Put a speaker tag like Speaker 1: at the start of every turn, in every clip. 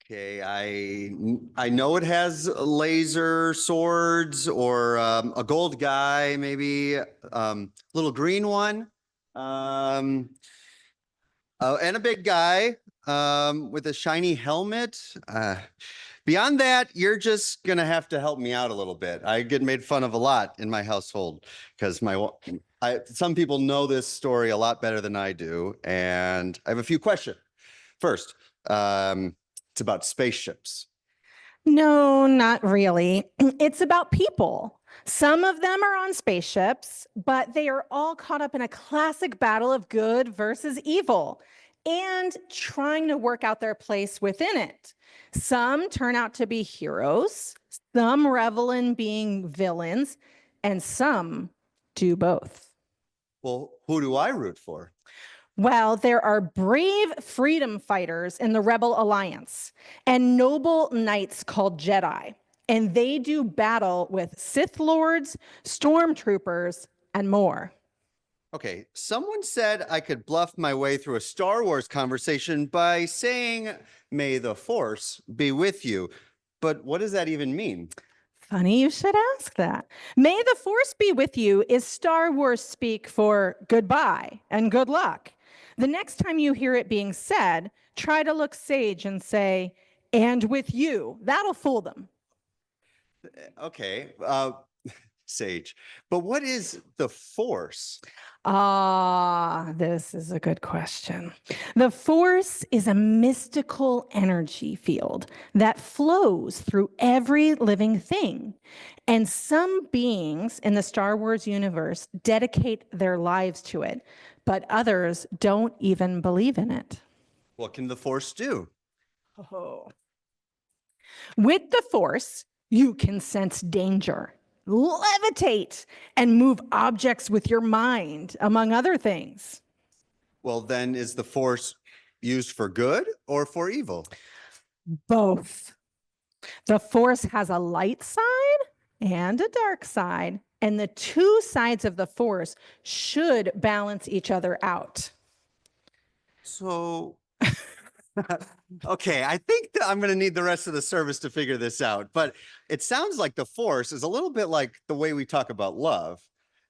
Speaker 1: Okay, I know it has laser swords or a gold guy, maybe little green one, and a big guy with a shiny helmet. Beyond that, you're just gonna have to help me out a little bit. I get made fun of a lot in my household because some people know this story a lot better than I do, and I have a few questions. First, it's about spaceships.
Speaker 2: No, not really. It's about people. Some of them are on spaceships, but they are all caught up in a classic battle of good versus evil and trying to work out their place within it. Some turn out to be heroes, some revel in being villains, and some do both.
Speaker 1: Well, who do I root for?
Speaker 2: Well, there are brave freedom fighters in the Rebel Alliance and noble knights called Jedi, and they do battle with Sith Lords, stormtroopers, and more.
Speaker 1: Okay, someone said I could bluff my way through a Star Wars conversation by saying, "May the Force be with you." But what does that even mean?
Speaker 2: Funny you should ask that. May the Force be with you is Star Wars speak for goodbye and good luck. The next time you hear it being said, try to look sage and say, and with you. That'll fool them.
Speaker 1: Okay, Sage. But what is the Force?
Speaker 2: This is a good question. The Force is a mystical energy field that flows through every living thing. And some beings in the Star Wars universe dedicate their lives to it, but others don't even believe in it.
Speaker 1: What can the Force do?
Speaker 2: Oh. With the Force, you can sense danger, levitate, and move objects with your mind, among other things.
Speaker 1: Well, then is the Force used for good or for evil?
Speaker 2: Both. The Force has a light side and a dark side, and the two sides of the Force should balance each other out.
Speaker 1: So, okay, I think that I'm going to need the rest of the service to figure this out. But it sounds like the Force is a little bit like the way we talk about love.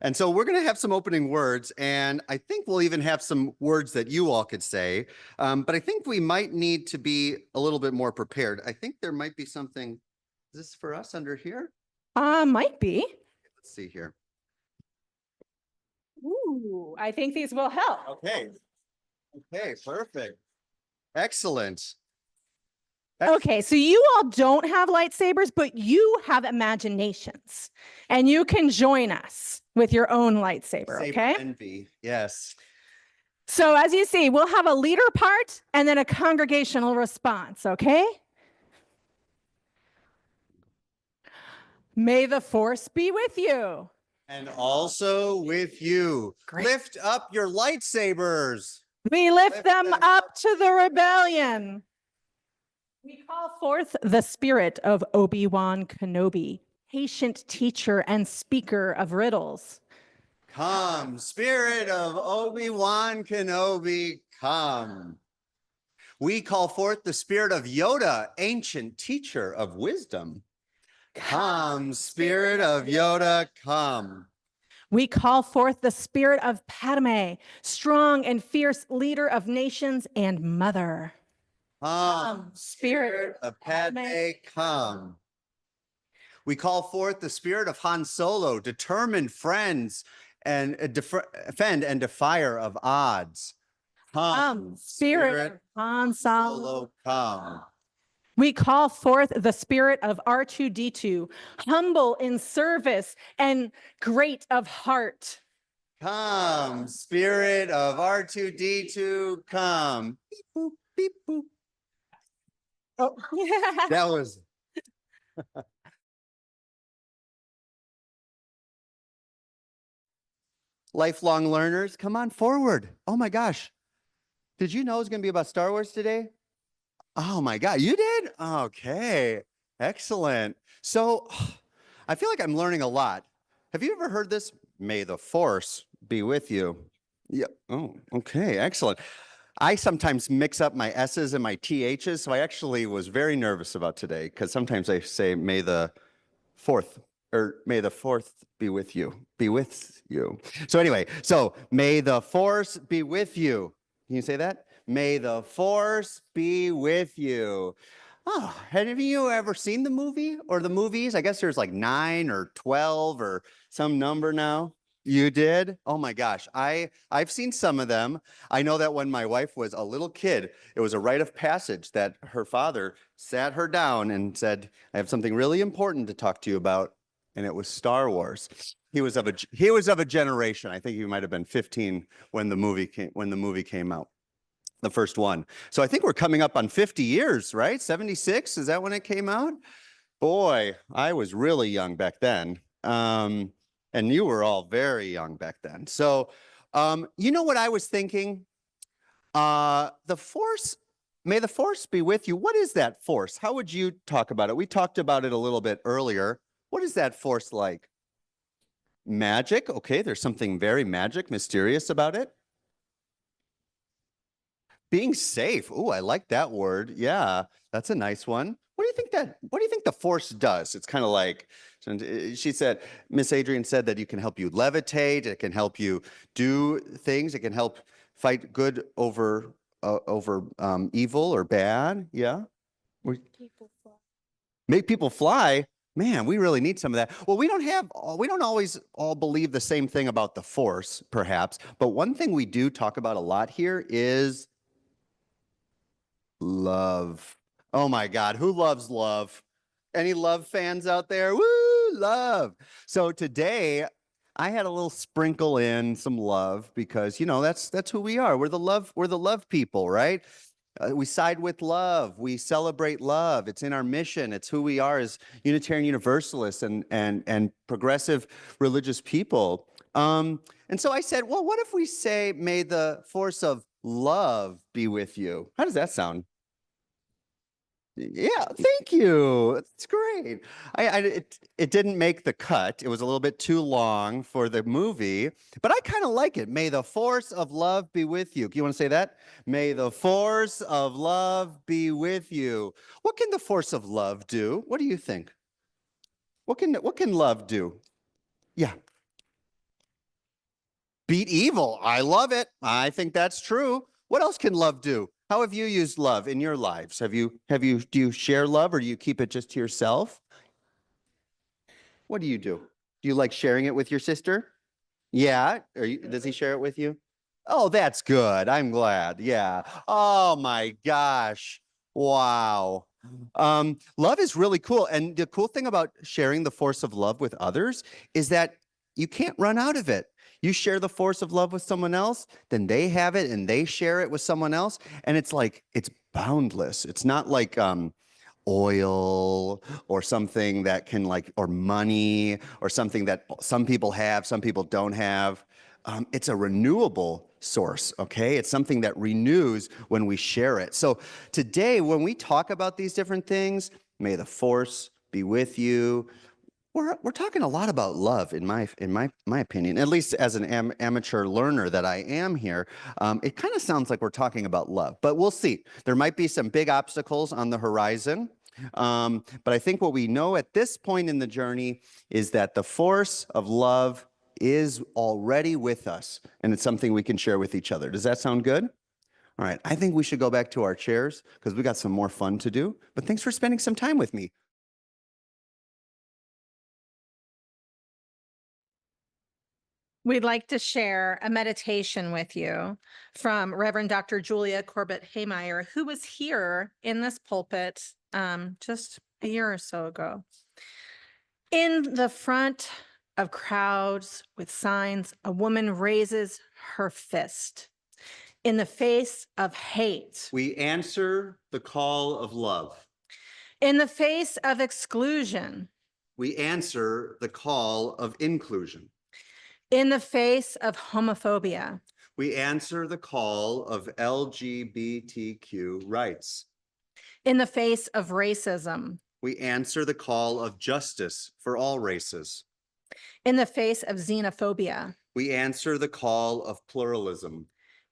Speaker 1: And so we're going to have some opening words, and I think we'll even have some words that you all could say. But I think we might need to be a little bit more prepared. I think there might be something. Is this for us under here?
Speaker 2: Might be.
Speaker 1: Let's see here.
Speaker 2: Ooh, I think these will help.
Speaker 1: Okay. Okay, perfect. Excellent.
Speaker 2: Okay, so you all don't have lightsabers, but you have imaginations, and you can join us with your own lightsaber, okay?
Speaker 1: Envy, yes.
Speaker 2: So as you see, we'll have a leader part and then a congregational response, okay? May the Force be with you.
Speaker 1: And also with you.
Speaker 2: Great.
Speaker 1: Lift up your lightsabers.
Speaker 2: We lift them up to the rebellion. We call forth the spirit of Obi-Wan Kenobi, patient teacher and speaker of riddles.
Speaker 1: Come, spirit of Obi-Wan Kenobi, come. We call forth the spirit of Yoda, ancient teacher of wisdom. Come, spirit of Yoda, come.
Speaker 2: We call forth the spirit of Padme, strong and fierce leader of nations and mother.
Speaker 1: Come, spirit of Padme, come. We call forth the spirit of Han Solo, determined friends and defend and defier of odds.
Speaker 2: Come, spirit of Han Solo,
Speaker 1: come.
Speaker 2: We call forth the spirit of R2-D2, humble in service and great of heart.
Speaker 1: Come, spirit of R2-D2, come. Beep, boop, beep, boop.
Speaker 2: Oh,
Speaker 1: That was. Lifelong learners, come on forward. Oh my gosh. Did you know it was going to be about Star Wars today? Oh my God, you did? Okay, excellent. So I feel like I'm learning a lot. Have you ever heard this? May the Force be with you. Yeah. Oh, okay, excellent. I sometimes mix up my S's and my THs, so I actually was very nervous about today because sometimes I say may the 4th or may the 4th be with you, be with you. So anyway, so may the force be with you. Can you say that? May the force be with you. Oh, have you ever seen the movie or the movies? I guess there's like 9 or 12 or some number now. You did? Oh my gosh. I've seen some of them. I know that when my wife was a little kid, it was a rite of passage that her father sat her down and said, I have something really important to talk to you about. And it was Star Wars. He was of a generation. I think he might have been 15 when the movie came out, the first one. So I think we're coming up on 50 years, right? 76, is that when it came out? Boy, I was really young back then. And you were all very young back then. So, you know what I was thinking? The force, may the force be with you. What is that force? How would you talk about it? We talked about it a little bit earlier. What is that force like? Magic. Okay, there's something very magic, mysterious about it. Being safe. Oh, I like that word. Yeah, that's a nice one. What do you think the force does? It's kind of like, she said, Miss Adrienne said that you can help you levitate. It can help you do things. It can help fight good over evil or bad. Yeah.
Speaker 2: People fly.
Speaker 1: Make people fly. Man, we really need some of that. Well, we don't always all believe the same thing about the force, perhaps. But one thing we do talk about a lot here is love. Oh my God, who loves love? Any love fans out there? Woo, love. So today I had a little sprinkle in some love because, you know, that's who we are. We're the love people, right? We side with love. We celebrate love. It's in our mission. It's who we are as Unitarian Universalists and progressive religious people. And so I said, well, what if we say, may the force of love be with you? How does that sound? Yeah, thank you. That's great. It didn't make the cut. It was a little bit too long for the movie, but I kind of like it. May the force of love be with you. You want to say that? May the force of love be with you. What can the force of love do? What do you think? What can love do? Yeah. Beat evil. I love it. I think that's true. What else can love do? How have you used love in your lives? Do you share love or do you keep it just to yourself? What do? Do you like sharing it with your sister? Yeah. Does he share it with you? Oh, that's good. I'm glad. Yeah. Oh my gosh. Wow. Love is really cool. And the cool thing about sharing the force of love with others is that you can't run out of it. You share the force of love with someone else, then they have it and they share it with someone else. And it's like, it's boundless. It's not like oil or something that can like, or money or something that some people have, some people don't have. It's a renewable source, okay? It's something that renews when we share it. So today, when we talk about these different things, may the force be with you. We're talking a lot about love, in my opinion, at least as an amateur learner that I am here. It kind of sounds like we're talking about love, but we'll see. There might be some big obstacles on the horizon. But I think what we know at this point in the journey is that the force of love is already with us, and it's something we can share with each other. Does that sound good? All right, I think we should go back to our chairs because we got some more fun to do. But thanks for spending some time with me.
Speaker 2: We'd like to share a meditation with you from Reverend Dr. Julia Corbett Haymeyer, who was here in this pulpit just a year or so ago. In the front of crowds with signs, a woman raises her fist. In the face of hate,
Speaker 1: We answer the call of love.
Speaker 2: in the face of exclusion,
Speaker 1: We answer the call of inclusion.
Speaker 2: in the face of homophobia,
Speaker 1: We answer the call of LGBTQ rights.
Speaker 2: in the face of racism,
Speaker 1: We answer the call of justice for all races.
Speaker 2: in the face of xenophobia,
Speaker 1: We answer the call of pluralism.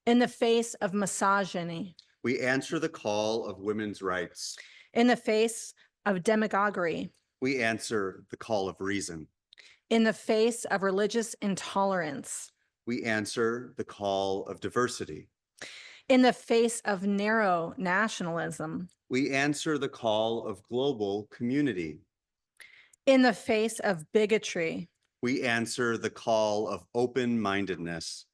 Speaker 2: In the face of misogyny.
Speaker 1: We answer the call of women's rights.
Speaker 2: In the face of demagoguery.
Speaker 1: We answer the call of reason.
Speaker 2: In the face of religious intolerance.
Speaker 1: We answer the call of diversity.
Speaker 2: In the face of narrow nationalism.
Speaker 1: We answer the call of global community.
Speaker 2: In the face of bigotry.
Speaker 1: We answer the call of open-mindedness.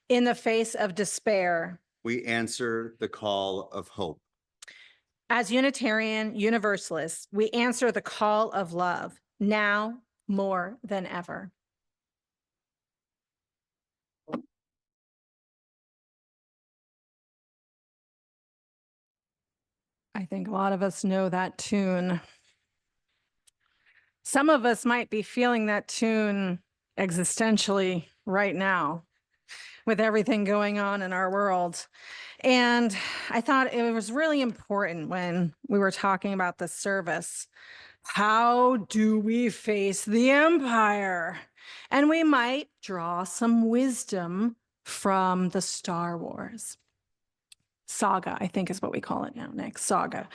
Speaker 2: In the face of despair.
Speaker 1: We answer the call of hope.
Speaker 2: As Unitarian Universalists, we answer the call of love now more than ever. I think a lot of us know that tune. Some of us might be feeling that tune existentially right now with everything going on in our world. And I thought it was really important when we were talking about the service. How do we face the empire? And we might draw some wisdom from the Star Wars saga, I think is what we call it now, Nick, saga.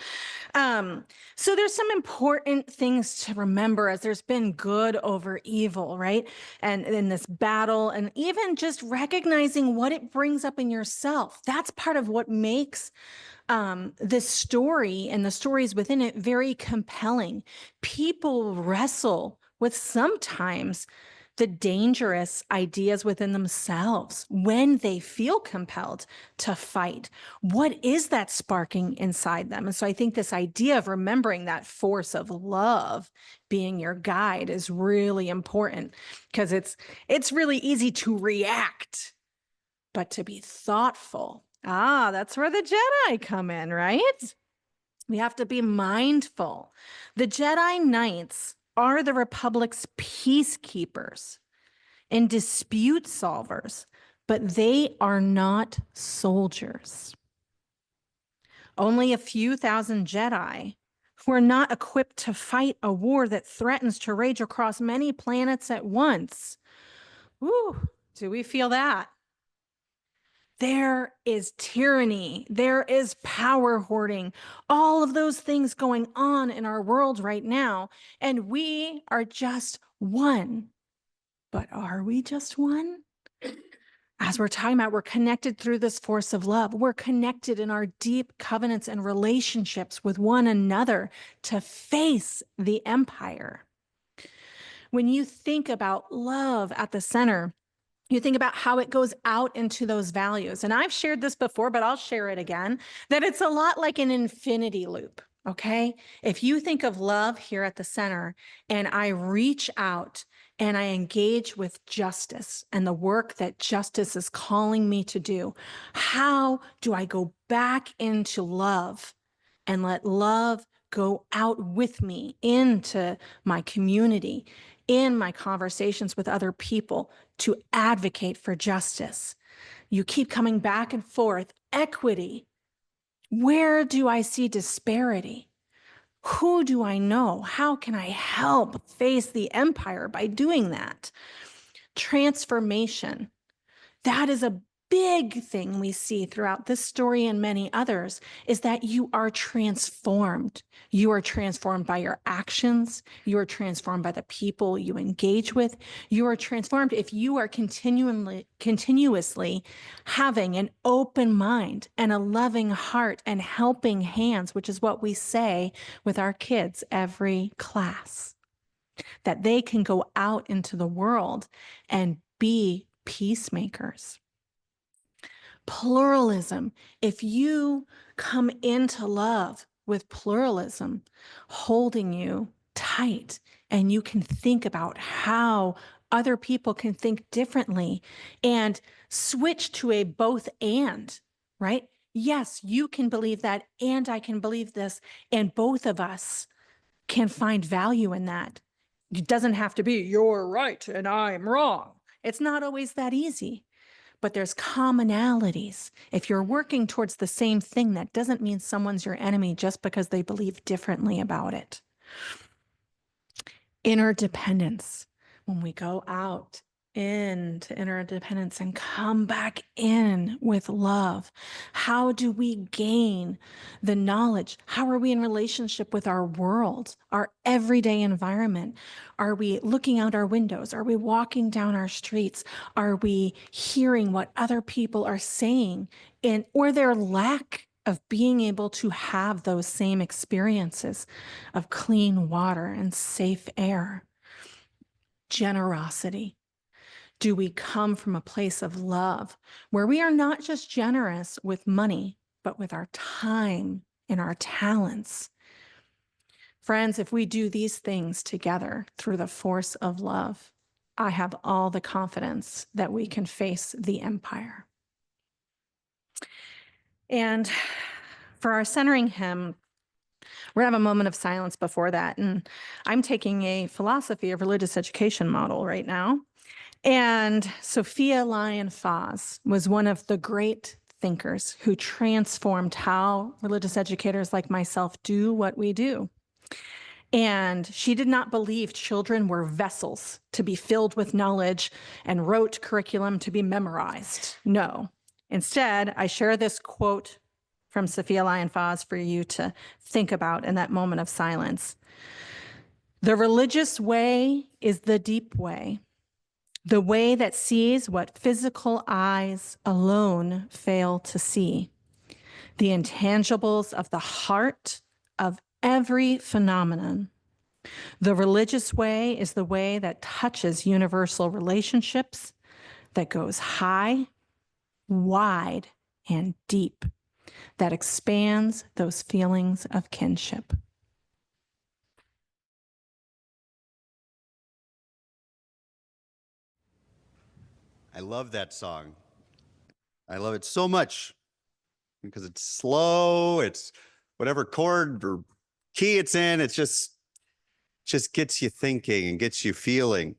Speaker 2: So there's some important things to remember as there's been good over evil, right? And in this battle, and even just recognizing what it brings up in yourself. That's part of what makes this story and the stories within it very compelling. People wrestle with sometimes the dangerous ideas within themselves when they feel compelled to fight. What is that sparking inside them? And so I think this idea of remembering that force of love being your guide is really important, because it's really easy to react, but to be thoughtful. That's where the Jedi come in, right? We have to be mindful. The Jedi Knights are the Republic's peacekeepers and dispute solvers, but they are not soldiers. Only a few thousand Jedi who are not equipped to fight a war that threatens to rage across many planets at once. Ooh, do we feel that? There is tyranny, there is power hoarding, all of those things going on in our world right now, and we are just one. But are we just one? As we're talking about, we're connected through this force of love. We're connected in our deep covenants and relationships with one another to face the empire. When you think about love at the center, you think about how it goes out into those values. And I've shared this before, but I'll share it again, that it's a lot like an infinity loop, okay? If you think of love here at the center, and I reach out and I engage with justice and the work that justice is calling me to do, how do I go back into love and let love go out with me into my community, in my conversations with other people, to advocate for justice? You keep coming back and forth. Equity. Where do I see disparity? Who do I know? How can I help face the empire by doing that? Transformation. That is a big thing we see throughout this story and many others, is that you are transformed. You are transformed by your actions. You are transformed by the people you engage with. You are transformed if you are continuously having an open mind and a loving heart and helping hands, which is what we say with our kids every class, that they can go out into the world and be peacemakers. Pluralism. If you come into love with pluralism, holding you tight, and you can think about how other people can think differently and switch to a both and, right? Yes, you can believe that, and I can believe this, and both of us can find value in that. It doesn't have to be you're right and I'm wrong. It's not always that easy. But there's commonalities. If you're working towards the same thing, that doesn't mean someone's your enemy just because they believe differently about it. Interdependence. When we go out into interdependence and come back in with love? How do we gain the knowledge? How are we in relationship with our world, our everyday environment? Are we looking out our windows? Are we walking down our streets? Are we hearing what other people are saying, or their lack of being able to have those same experiences of clean water and safe air? Generosity. Do we come from a place of love where we are not just generous with money, but with our time and our talents? Friends, if we do these things together through the force of love, I have all the confidence that we can face the empire. And for our centering hymn, we're going to have a moment of silence before that. And I'm taking a philosophy of religious education model right now. And Sophia Lyon-Fahs was one of the great thinkers who transformed how religious educators like myself do what we do. And she did not believe children were vessels to be filled with knowledge and rote curriculum to be memorized. No. Instead, I share this quote from Sophia Lyon-Fahs for you to think about in that moment of silence. The religious way is the deep way. The way that sees what physical eyes alone fail to see. The intangibles of the heart of every phenomenon. The religious way is the way that touches universal relationships, that goes high, wide, and deep, that expands those feelings of kinship.
Speaker 1: I love that song. I love it so much because it's slow. It's whatever chord or key it's in. It's just gets you thinking and gets you feeling.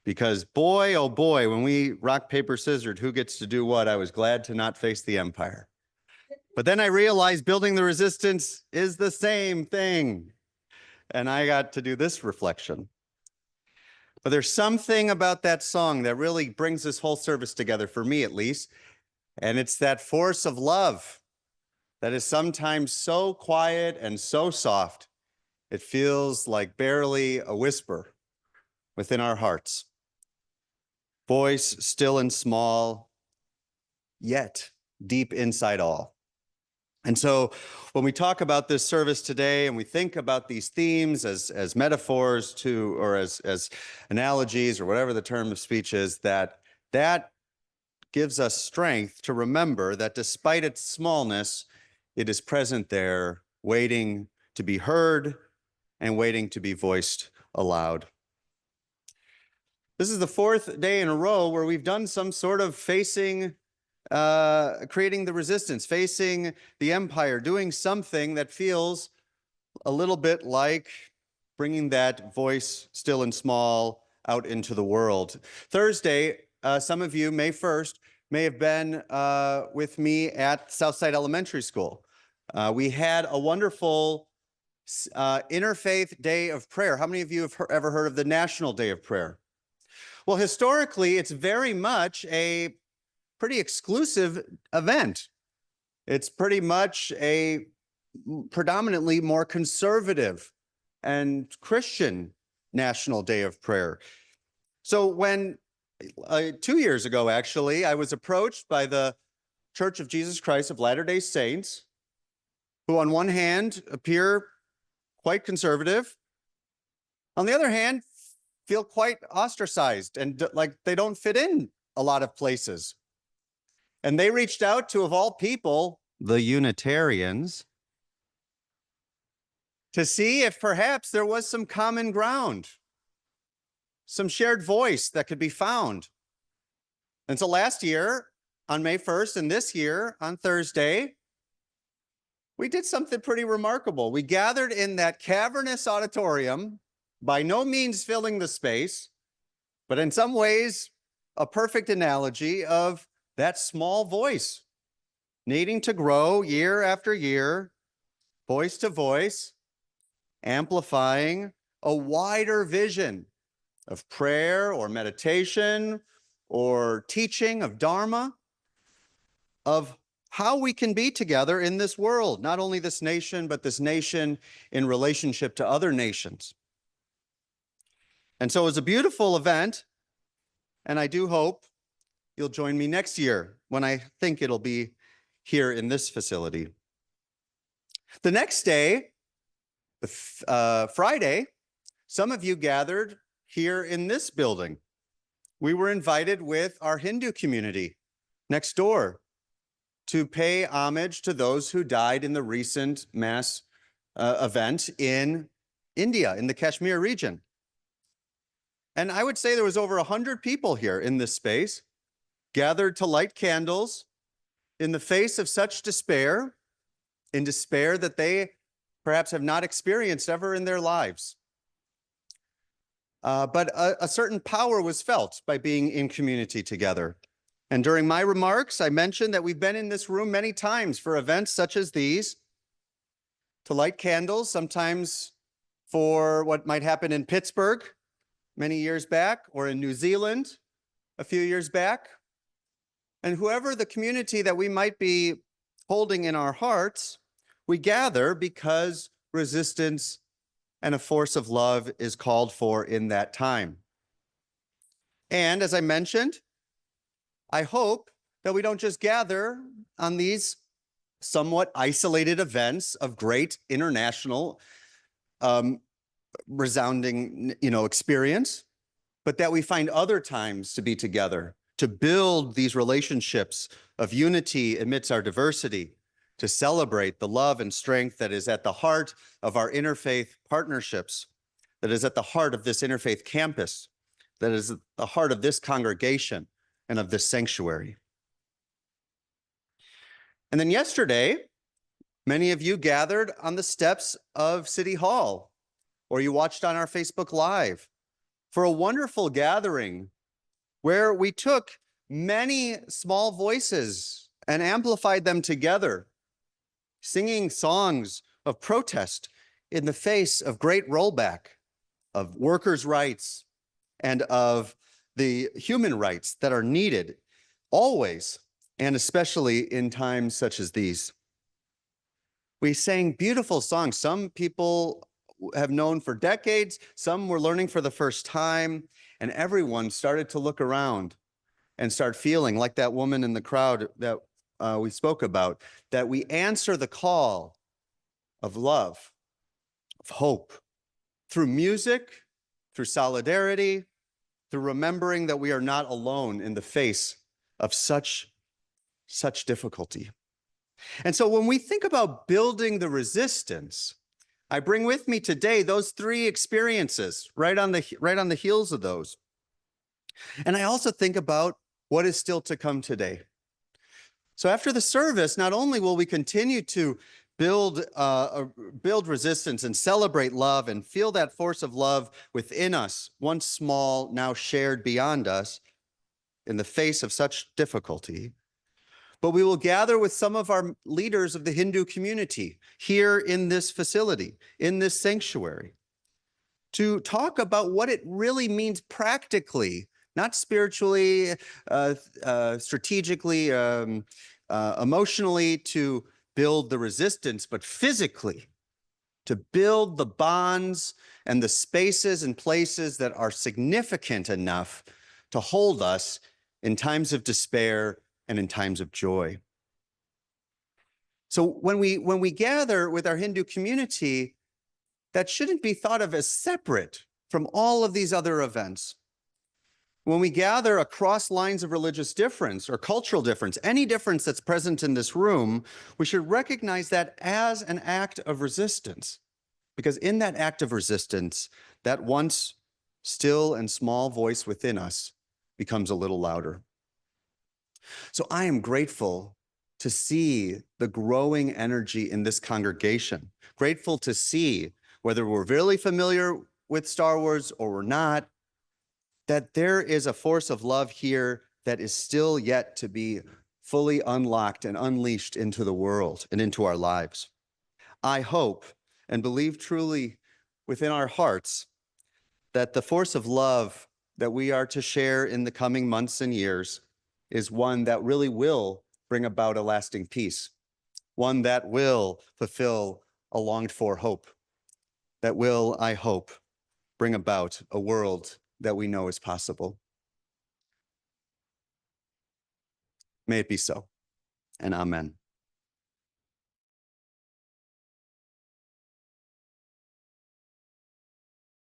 Speaker 1: Because boy, oh boy, when we rock, paper, scissors, who gets to do what, I was glad to not face the empire. But then I realized building the resistance is the same thing. And I got to do this reflection. But there's something about that song that really brings this whole service together, for me at least. And it's that force of love that is sometimes so quiet and so soft, it feels like barely a whisper within our hearts. Voice still and small, yet deep inside all. And so when we talk about this service today and we think about these themes as metaphors to, or as analogies or whatever the term of speech is, that gives us strength to remember that despite its smallness, it is present there, waiting to be heard and waiting to be voiced aloud. This is the fourth day in a row where we've done some sort of facing creating the resistance, facing the empire, doing something that feels a little bit like bringing that voice still and small out into the world. Thursday, some of you, May 1st, may have been with me at Southside Elementary School. We had a wonderful interfaith day of prayer. How many of you have ever heard of the National Day of Prayer? Well, historically, it's very much a pretty exclusive event. It's pretty much a predominantly more conservative and Christian National Day of Prayer. So when 2 years ago, actually, I was approached by the Church of Jesus Christ of Latter-day Saints, who on one hand appear quite conservative, on the other hand, feel quite ostracized and like they don't fit in a lot of places. And they reached out to, of all people, the Unitarians, to see if perhaps there was some common ground, some shared voice that could be found. And so last year on May 1st and this year on Thursday, we did something pretty remarkable. We gathered in that cavernous auditorium, by no means filling the space, but in some ways, a perfect analogy of that small voice needing to grow year after year, voice to voice, amplifying a wider vision of prayer or meditation or teaching of Dharma, of how we can be together in this world, not only this nation, but this nation in relationship to other nations. And so it was a beautiful event, and I do hope you'll join me next year when I think it'll be here in this facility. The next day, Friday, some of you gathered here in this building. We were invited with our Hindu community next door to pay homage to those who died in the recent mass event in India, in the Kashmir region. And I would say there was over 100 people here in this space, gathered to light candles in the face of such despair, in despair that they perhaps have not experienced ever in their lives. But a certain power was felt by being in community together. And during my remarks, I mentioned that we've been in this room many times for events such as these, to light candles, sometimes for what might happen in Pittsburgh many years back, or in New Zealand a few years back. And whoever the community that we might be holding in our hearts, we gather because resistance and a force of love is called for in that time. And as I mentioned, I hope that we don't just gather on these somewhat isolated events of great international resounding, experience, but that we find other times to be together, to build these relationships of unity amidst our diversity, to celebrate the love and strength that is at the heart of our interfaith partnerships, that is at the heart of this interfaith campus, that is at the heart of this congregation and of this sanctuary. And then yesterday, many of you gathered on the steps of City Hall, or you watched on our Facebook Live for a wonderful gathering where we took many small voices and amplified them together, singing songs of protest in the face of great rollback of workers' rights and of the human rights that are needed always, and especially in times such as these. We sang beautiful songs. Some people have known for decades, some were learning for the first time, and everyone started to look around and start feeling like that woman in the crowd that we spoke about, that we answer the call of love, of hope, through music, through solidarity, through remembering that we are not alone in the face of such difficulty. And so when we think about building the resistance, I bring with me today those three experiences right on the heels of those. And I also think about what is still to come today. So after the service, not only will we continue to build resistance and celebrate love and feel that force of love within us, once small, now shared beyond us in the face of such difficulty, but we will gather with some of our leaders of the Hindu community here in this facility, in this sanctuary, to talk about what it really means practically, not spiritually, strategically, emotionally, to build the resistance, but physically to build the bonds and the spaces and places that are significant enough to hold us in times of despair and in times of joy. So when we gather with our Hindu community, that shouldn't be thought of as separate from all of these other events. When we gather across lines of religious difference or cultural difference, any difference that's present in this room, we should recognize that as an act of resistance. Because in that act of resistance, that once still and small voice within us becomes a little louder. So I am grateful to see the growing energy in this congregation, grateful to see, whether we're really familiar with Star Wars or we're not, that there is a force of love here that is still yet to be fully unlocked and unleashed into the world and into our lives. I hope and believe truly within our hearts that the force of love that we are to share in the coming months and years is one that really will bring about a lasting peace, one that will fulfill a longed for hope, that will, I hope, bring about a world that we know is possible. May it be so, and amen.